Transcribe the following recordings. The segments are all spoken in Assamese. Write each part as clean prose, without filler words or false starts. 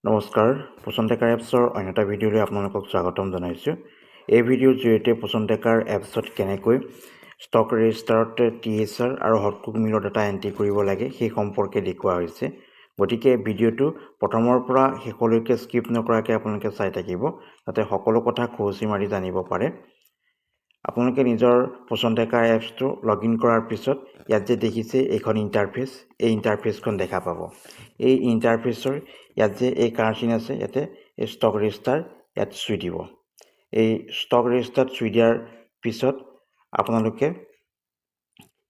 নমস্কাৰ পচন্দেকাৰ এপছৰ অন্য এটা ভিডিঅ'লৈ আপোনালোকক স্বাগতম জনাইছোঁ। এই ভিডিঅ'ৰ জৰিয়তে পচন্দেকাৰ এপছত কেনেকৈ ষ্টক ৰেজিষ্টাৰত TSR আৰু হটকুক মিলৰ ডাটা এণ্ট্ৰি কৰিব লাগে সেই সম্পৰ্কে দেখুওৱা হৈছে। গতিকে ভিডিঅ'টো প্ৰথমৰ পৰা শেষলৈকে স্কিপ নকৰাকৈ আপোনালোকে চাই থাকিব, যাতে সকলো কথা খৰচি মাৰি জানিব পাৰে। আপোনালোকে নিজৰ পচন্দেকাৰ এপছটো লগ ইন কৰাৰ পিছত ইয়াত যে দেখিছে এইখন ইণ্টাৰফেচ, এই ইণ্টাৰফেচখন দেখা পাব। এই ইণ্টাৰফেচৰ ইয়াত যে এই কাৰ্চিন আছে, ইয়াতে এই ষ্টক ৰেজিষ্টাৰ ইয়াত চুই দিব। এই ষ্টক ৰেজিষ্টাৰত চুই দিয়াৰ পিছত আপোনালোকে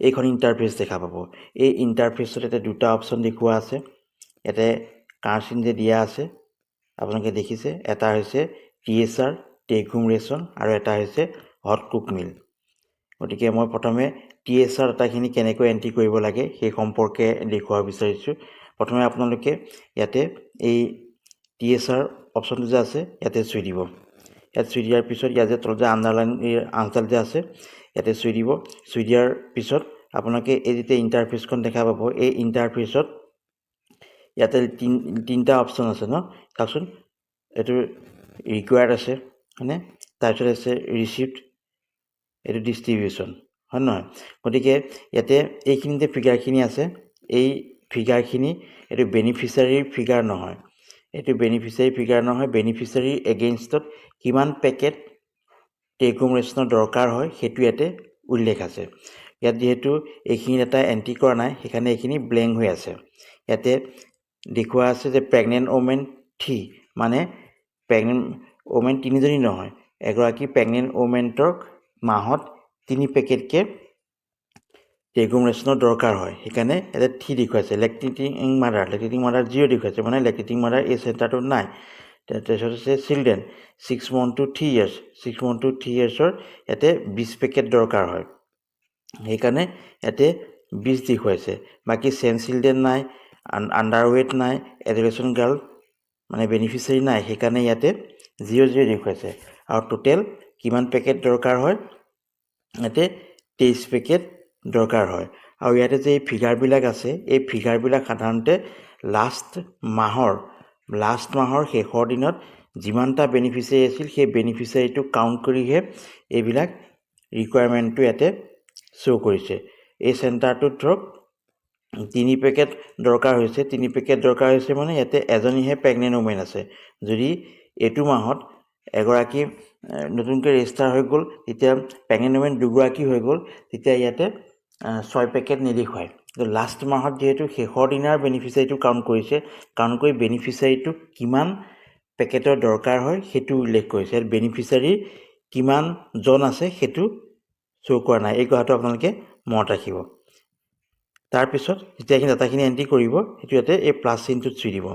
এইখন ইণ্টাৰফেচ দেখা পাব। এই ইণ্টাৰফেচত ইয়াতে দুটা অপশ্যন দেখুওৱা আছে। ইয়াতে কাৰ্চিন যে দিয়া আছে আপোনালোকে দেখিছে, এটা হৈছে TSR টেক হোম ৰেচন আৰু এটা হৈছে হটকুক মিল। গতিকে মই প্ৰথমে TSR ডাটাখিনি কেনেকৈ এণ্ট্ৰি কৰিব লাগে সেই সম্পৰ্কে দেখুৱাব বিচাৰিছোঁ। প্ৰথমে আপোনালোকে ইয়াতে এই TSR অপশ্যনটো যে আছে ইয়াতে চুই দিব। ইয়াত চুই দিয়াৰ পিছত ইয়াত যে তলত যে আণ্ডাৰলাইন আনচাল যে আছে ইয়াতে চুই দিব। চুই দিয়াৰ পিছত আপোনালোকে এই যেতিয়া ইণ্টাৰফেচখন দেখা পাব, এই ইণ্টাৰফেচত ইয়াতে তিনিটা অপশ্যন আছে ন, চাওকচোন। এইটো ৰিকুৱাৰ্ড আছে হয়নে, তাৰপিছত আছে ৰিচিপ্ট, এইটো ডিষ্ট্ৰিবিউশ্যন, হয় নহয়। গতিকে ইয়াতে এইখিনি যে ফিগাৰখিনি আছে, এই ফিগাৰখিনি এইটো বেনিফিচিয়াৰীৰ ফিগাৰ নহয়। এইটো বেনিফিচিয়াৰী ফিগাৰ নহয়। বেনিফিচিয়াৰীৰ এগেইনষ্টত কিমান পেকেট টেক হোম ৰেচনৰ দৰকাৰ হয় সেইটো ইয়াতে উল্লেখ আছে। ইয়াত যিহেতু এইখিনি ডাটা এণ্ট্ৰি কৰা নাই, সেইকাৰণে এইখিনি ব্লেংক হৈ আছে। ইয়াতে দেখুওৱা আছে যে প্ৰেগনেণ্ট ওমেন 3, মানে প্ৰেগনেণ্ট ওমেন 3জনী নহয়, এগৰাকী প্ৰেগনেণ্ট ওমেনক মাহত 3 পেকেটকৈ টেক হোম ৰেচনৰ দৰকাৰ হয়। সেইকাৰণে ইয়াতে 3 দেখুৱাইছে। লেক্টেটিং মাদাৰ 0 দেখুৱাইছে, মানে লেক্টেটিং মাদাৰ এই চেণ্টাৰটোত নাই। তাৰপিছত আছে children 6 months to 3 years, 6 months to 3 yearsৰ ইয়াতে 20 পেকেট দৰকাৰ হয়, সেইকাৰণে ইয়াতে 20 দেখুৱাইছে। বাকী চেম চিলড্ৰেন নাই, আণ্ডাৰৱেট নাই, এডুকেশ্যন গাৰ্ল মানে বেনিফিচিয়াৰী নাই, সেইকাৰণে ইয়াতে 0 দেখুৱাইছে। আৰু টোটেল কিমান পেকেট দৰকাৰ হয়, ইয়াতে 23 পেকেট দৰকাৰ হয়। আৰু ইয়াতে যে এই ফিগাৰবিলাক আছে, এই ফিগাৰবিলাক সাধাৰণতে লাষ্ট মাহৰ শেষৰ দিনত যিমানটা বেনিফিচিয়াৰী আছিল সেই বেনিফিচিয়াৰীটো কাউণ্ট কৰিহে এইবিলাক ৰিকুৱাৰমেণ্টটো ইয়াতে শ্ব' কৰিছে। এই চেণ্টাৰটোত ধৰক 3 পেকেট দৰকাৰ হৈছে। 3 পেকেট দৰকাৰ হৈছে মানে ইয়াতে এজনীহে প্ৰেগনেণ্ট ওমেন আছে। যদি এইটো মাহত এগৰাকী নতুনকৈ ৰেজিষ্টাৰ হৈ গ'ল, তেতিয়া প্ৰেগনেণ্ট ওমেন দুগৰাকী হৈ গ'ল, তেতিয়া ইয়াতে 6 পেকেট নেদেখুৱায়। লাষ্ট মাহত যিহেতু শেষৰ দিনাৰ বেনিফিচিয়াৰীটো কাউণ্ট কৰিছে, কাউণ্ট কৰি বেনিফিচিয়াৰীটোক কিমান পেকেটৰ দৰকাৰ হয় সেইটো উল্লেখ কৰিছে। ইয়াত বেনিফিচিয়াৰী কিমানজন আছে সেইটো শ্ব' কৰা নাই। এই কথাটো আপোনালোকে মনত ৰাখিব। তাৰপিছত যেতিয়া এইখিনি ডাটাখিনি এণ্ট্ৰি কৰিব, সেইটো ইয়াতে এই প্লাছ চিনটোত চুই দিব।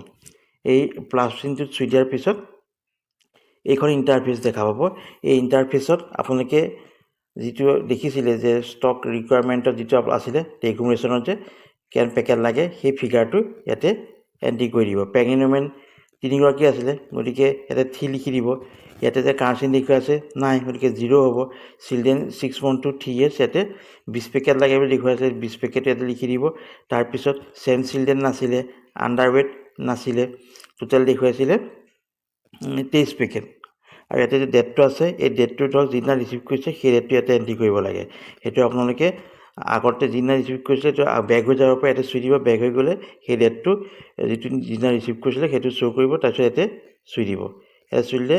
এই প্লাছ চিনটোত চুই দিয়াৰ পিছত এইখন ইণ্টাৰফেচ দেখা পাব। এই ইণ্টাৰফেচত আপোনালোকে যিটো দেখিছিলে যে ষ্টক ৰিকুৱাৰমেণ্টত যিটো আছিলে টেক হোম ৰেচনত যে কিমান পেকেট লাগে, সেই ফিগাৰটো ইয়াতে এণ্ট্ৰি কৰি দিব। প্ৰেগনেণ্ট ওমেন 3গৰাকী আছিলে, গতিকে ইয়াতে 3 লিখি দিব। ইয়াতে যে কাৰ্চিন দেখুৱাই আছে নাই, গতিকে 0 হ'ব। চিলড্ৰেন 6 months to 3 years, ইয়াতে 20 পেকেট লাগে বুলি দেখুৱাইছে, 20 পেকেট ইয়াতে লিখি দিব। তাৰপিছত চেম চিলড্ৰেন নাছিলে, আণ্ডাৰৱেট নাছিলে, টোটেল দেখুৱাইছিলে 23 পেকেট। আৰু ইয়াতে যে ডেটটো আছে, এই ডেটটো ধৰক যিদিনা ৰিচিভ কৰিছে সেই ডেটটো ইয়াতে এণ্ট্ৰি কৰিব লাগে। সেইটো আপোনালোকে আগতে যিদিনা ৰিচিভ কৰিছিলে সেইটো বেক হৈ যাব পাৰে, ইয়াতে চুই দিব। বেক হৈ গ'লে সেই ডেটটো যিদিনা ৰিচিভ কৰিছিলে সেইটো শ্ব' কৰিব, তাৰপিছত ইয়াতে চুই দিব। ইয়াতে চুই দিলে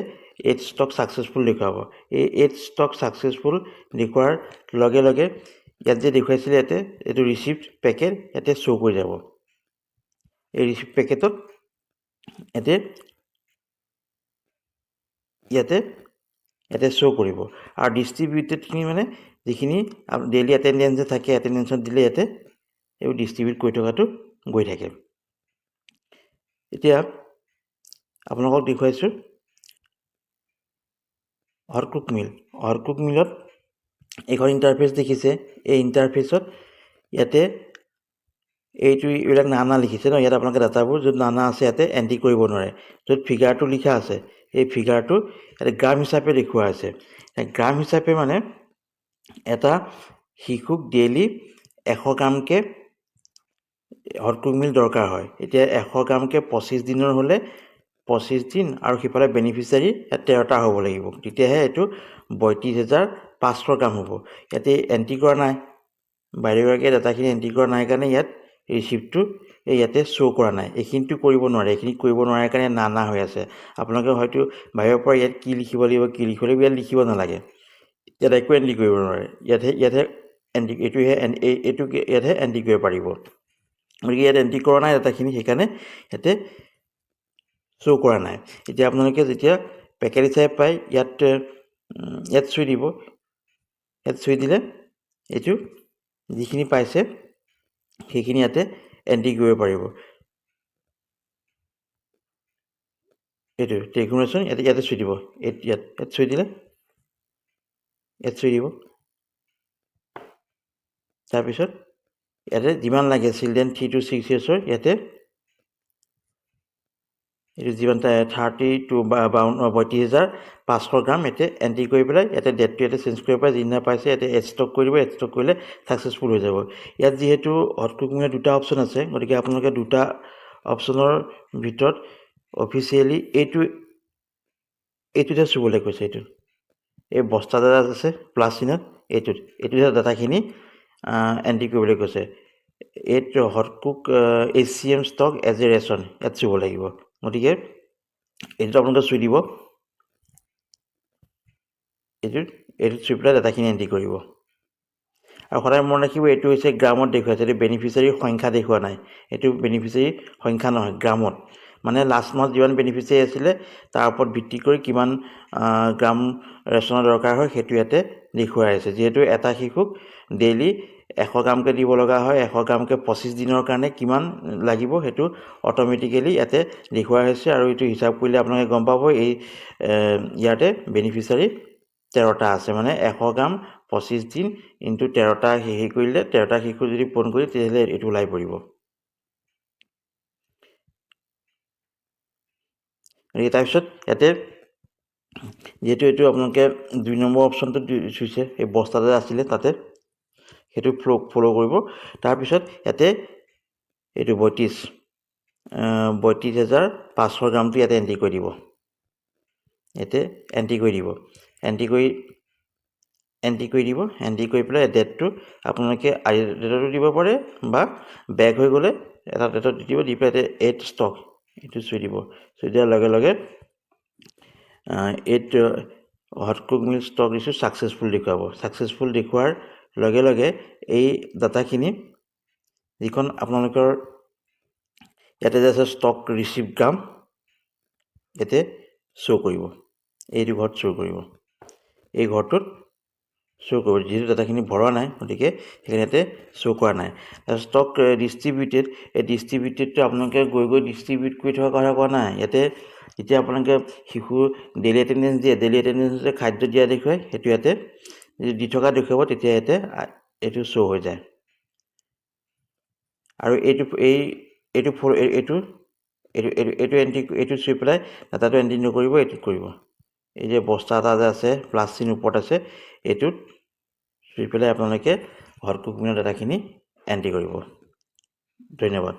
8 ষ্টক ছাকচেছফুল দেখুৱাব। এই 8 ষ্টক ছাকচেছফুল দেখুৱাৰ লগে লগে ইয়াত যে দেখুৱাইছিলে ইয়াতে এইটো ৰিচিপ্ট পেকেট ইয়াতে শ্ব' কৰি যাব। এই ৰিচিপ্ট পেকেটত ইয়াতে শ্ব' কৰিব। আৰু ডিষ্ট্ৰিবিউটেডখিনি মানে যিখিনি ডেইলি এটেণ্ডেঞ্চ যে থাকে, এটেণ্ডেঞ্চত দিলে ইয়াতে এইবোৰ ডিষ্ট্ৰিবিউট কৰি থকাটো গৈ থাকে। এতিয়া আপোনালোকক দেখুৱাইছোঁ হটকুক মিল। হটকুক মিলত এইখন ইণ্টাৰফেচ দেখিছে। এই ইণ্টাৰফেচত ইয়াতে এইবিলাক নানা লিখিছে ন, ইয়াত আপোনালোকে ডাটাবোৰ য'ত নানা আছে ইয়াতে এণ্ট্ৰি কৰিব নোৱাৰে। য'ত ফিগাৰটো লিখা আছে এই ফিগাৰটো ইয়াতে গ্ৰাম হিচাপে দেখুওৱা আছে। গ্ৰাম হিচাপে মানে এটা শিশুক ডেইলি 100 গ্ৰামকৈ হটকুক মিল দৰকাৰ হয়। এতিয়া 100 গ্ৰামকৈ 25 দিনৰ হ'লে 25 দিন আৰু সিফালে বেনিফিচিয়াৰী 13টা হ'ব লাগিব তেতিয়াহে এইটো 32,500 গ্ৰাম হ'ব ইয়াতে এন্ট্ৰি কৰা নাই বাইদেউগৰাকীয়ে ডাটাখিনি এন্ট্ৰি কৰা নাই কাৰণে ইয়াত ৰিচিপ্টটো ইয়াতে শ্ব' কৰা নাই এইখিনিটো কৰিব নোৱাৰে এইখিনি কৰিব নোৱাৰে কাৰণে নানা হৈ আছে আপোনালোকে হয়তো বাহিৰৰ পৰা ইয়াত কি লিখিব লাগিব ইয়াত লিখিব নালাগে ইয়াত একো এন্ট্ৰি কৰিব নোৱাৰে ইয়াতহে এন্ট্ৰি ইয়াতহে এন্ট্ৰি কৰিব পাৰিব গতিকে ইয়াত এন্ট্ৰি কৰা নাই ডাটাখিনি সেইকাৰণে ইয়াতে শ্ব' কৰা নাই এতিয়া আপোনালোকে যেতিয়া পেকেট হিচাপে পায় ইয়াত চুই দিব ইয়াত চুই দিলে এইটো যিখিনি পাইছে সেইখিনি ইয়াতে এন্ট্ৰি কৰিব পাৰিব এইটো টেকুনেশ্যন ইয়াতে চুই দিব ইয়াত চুই দিলে ইয়াত চুই দিব তাৰপিছত ইয়াতে যিমান লাগে চিলড্ৰেন 3 to 6 yearsৰ ইয়াতে এইটো যিমান 32 বা 32,500 গ্ৰাম ইয়াতে এন্ট্ৰি কৰি পেলাই ইয়াতে ডেটটো ইয়াতে চেঞ্জ কৰিব পাৰে যিদিনা পাইছে ইয়াতে এড ষ্টক কৰি দিব এড ষ্টক কৰিলে ছাকচেছফুল হৈ যাব ইয়াত যিহেতু হটকুক মিলৰ দুটা অপশ্যন আছে গতিকে আপোনালোকে দুটা অপশ্যনৰ ভিতৰত অফিচিয়েলি এইটোতে চুবলৈ কৈছে এইটো এই বস্তা এটা আছে প্লাছ চিনত এইটোতে ডাটাখিনি এন্ট্ৰি কৰিবলৈ কৈছে এইটো হটকুক HCM ষ্টক এজ এ ৰেচন ইয়াত চুব লাগিব গতিকে এইটোত আপোনালোকে চুই দিব এইটোত চুই পেলাই ডাটাখিনি এন্ট্ৰি কৰিব আৰু সদায় মনত ৰাখিব এইটো হৈছে গ্ৰামত দেখুৱাইছে এইটো বেনিফিচিয়াৰী সংখ্যা দেখুওৱা নাই এইটো বেনিফিচিয়াৰী সংখ্যা নহয় গ্ৰামত মানে লাষ্ট মাহত যিমান বেনিফিচিয়াৰী আছিলে তাৰ ওপৰত ভিত্তি কৰি কিমান গ্ৰাম ৰেচনৰ দৰকাৰ হয় সেইটো ইয়াতে দেখুৱাই আছে যিহেতু এটা শিশুক ডেইলি 100 গ্ৰামকৈ দিব লগা হয় 100 গ্ৰামকৈ 25 দিনৰ কাৰণে কিমান লাগিব সেইটো অট'মেটিকেলি ইয়াতে দেখুওৱা হৈছে আৰু এইটো হিচাপ কৰিলে আপোনালোকে গম পাব এই ইয়াতে বেনিফিচিয়াৰী 13টা আছে মানে 100 গ্ৰাম 25 দিন ইনটু 13টা হেৰি কৰিলে 13টা শিশু যদি পূৰণ কৰি তেতিয়াহ'লে এইটো ওলাই পৰিব তাৰপিছত ইয়াতে যেহেতু এইটো আপোনালোকে 2 নম্বৰ অপশ্যনটো চুইছে এই বস্তাতে আছিলে তাতে সেইটো ফ'ল' কৰিব তাৰপিছত ইয়াতে এইটো 32,500 গ্ৰামটো ইয়াতে এন্ট্ৰি কৰি দিব ইয়াতে এন্ট্ৰি কৰি পেলাই ডেটটো আপোনালোকে ডেটতো দিব পাৰে বা বেক হৈ গ'লে এটা ডেটত দি দিব দি পেলাই এড ষ্টক এইটো চুই দিব চুই দিয়াৰ লগে লগে হটকুক মিল ষ্টক ইছ্যু ছাকচেছফুল দেখুৱাব ছাকচেছফুল দেখুৱাৰ লগে লগে এই ডাটাখিনি যিখন আপোনালোকৰ ইয়াতে যে আছে ষ্টক ৰিচিভ গ্ৰাম ইয়াতে শ্ব' কৰিব এইটো ঘৰত শ্ব' কৰিব এই ঘৰটোত শ্ব' কৰিব যিহেতু ডাটাখিনি ভৰোৱা নাই গতিকে সেইখিনি ইয়াতে শ্ব' কৰা নাই ষ্টক ডিষ্ট্ৰিবিউটেড এই ডিষ্ট্ৰিবিউটেডটো আপোনালোকে গৈ ডিষ্ট্ৰিবিউট কৰি থকা কথা কোৱা নাই ইয়াতে যেতিয়া আপোনালোকে শিশু ডেইলি এটেণ্ডেঞ্চ দিয়ে ডেইলি এটেণ্ডেঞ্চে খাদ্য দিয়া দেখুৱাই সেইটো ইয়াতে দি থকা দেখুৱাব তেতিয়া ইয়াতে এইটো শ্ব' হৈ যায় আৰু এইটো চুই পেলাই ডাটাটো এণ্ট্ৰি নকৰিব এইটোত কৰিব এই যে বস্তা এটা যে আছে প্লাছ চিন ওপৰত আছে এইটোত চুই পেলাই আপোনালোকে হটকুক মিলৰ ডাটাখিনি এণ্ট্ৰি কৰিব ধন্যবাদ